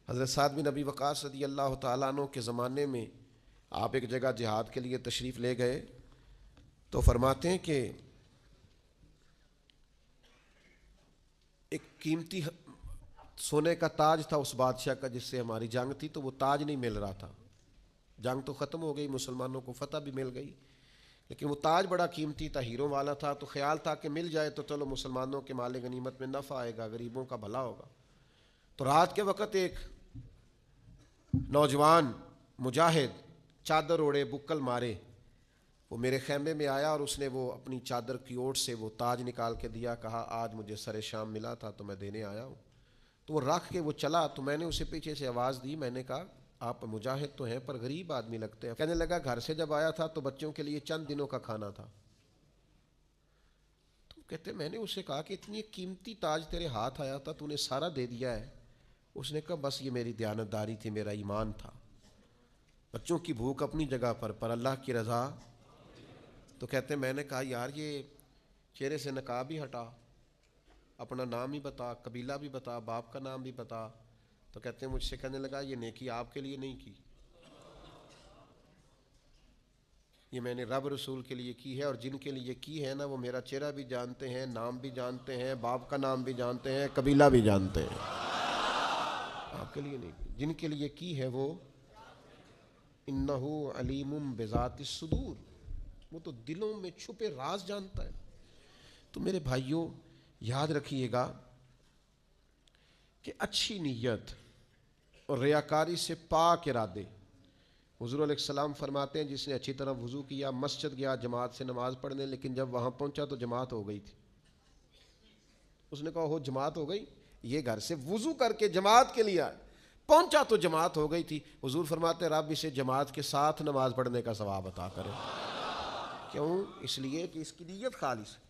حضرت سعد بن ابی وقاص رضی اللہ تعالیٰ عنہ کے زمانے میں آپ ایک جگہ جہاد کے لیے تشریف لے گئے تو فرماتے ہیں کہ ایک قیمتی سونے کا تاج تھا اس بادشاہ کا جس سے ہماری جنگ تھی، تو وہ تاج نہیں مل رہا تھا. جنگ تو ختم ہو گئی، مسلمانوں کو فتح بھی مل گئی، لیکن وہ تاج بڑا قیمتی تھا، ہیروں والا تھا. تو خیال تھا کہ مل جائے تو چلو مسلمانوں کے مال غنیمت میں نفع آئے گا، غریبوں کا بھلا ہوگا. تو رات کے وقت ایک نوجوان مجاہد چادر اوڑے بکل مارے وہ میرے خیمے میں آیا اور اس نے وہ اپنی چادر کی اوٹ سے وہ تاج نکال کے دیا. کہا آج مجھے سر شام ملا تھا تو میں دینے آیا ہوں. تو وہ رکھ کے وہ چلا تو میں نے اسے پیچھے سے آواز دی، میں نے کہا آپ مجاہد تو ہیں پر غریب آدمی لگتے ہیں. کہنے لگا گھر سے جب آیا تھا تو بچوں کے لیے چند دنوں کا کھانا تھا. تو کہتے میں نے اسے کہا کہ اتنی قیمتی تاج تیرے ہاتھ آیا تھا تو نے سارا دے دیا ہے. اس نے کہا بس یہ میری دیانتداری تھی، میرا ایمان تھا. بچوں کی بھوک اپنی جگہ پر اللہ کی رضا. تو کہتے میں نے کہا یار یہ چہرے سے نقاب ہی ہٹا، اپنا نام ہی بتا، قبیلہ بھی بتا، باپ کا نام بھی بتا. تو کہتے ہیں مجھ سے کہنے لگا یہ نیکی آپ کے لیے نہیں کی، یہ میں نے رب رسول کے لیے کی ہے، اور جن کے لیے کی ہے نا وہ میرا چہرہ بھی جانتے ہیں، نام بھی جانتے ہیں، باپ کا نام بھی جانتے ہیں، قبیلہ بھی جانتے ہیں. آپ کے لیے نہیں کی، جن کے لیے کی ہے وہ انہ علیم بذات الصدور، وہ تو دلوں میں چھپے راز جانتا ہے. تو میرے بھائیوں یاد رکھیے گا کہ اچھی نیت اور ریاکاری سے پاک ارادے. حضور علیہ السلام فرماتے ہیں جس نے اچھی طرح وضو کیا، مسجد گیا جماعت سے نماز پڑھنے، لیکن جب وہاں پہنچا تو جماعت ہو گئی تھی. اس نے کہا ہو جماعت ہو گئی، یہ گھر سے وضو کر کے جماعت کے لیے آئے، پہنچا تو جماعت ہو گئی تھی. حضور فرماتے ہیں رب اسے جماعت کے ساتھ نماز پڑھنے کا ثواب عطا کرے. کیوں؟ اس لیے کہ اس کی نیت خالص ہے.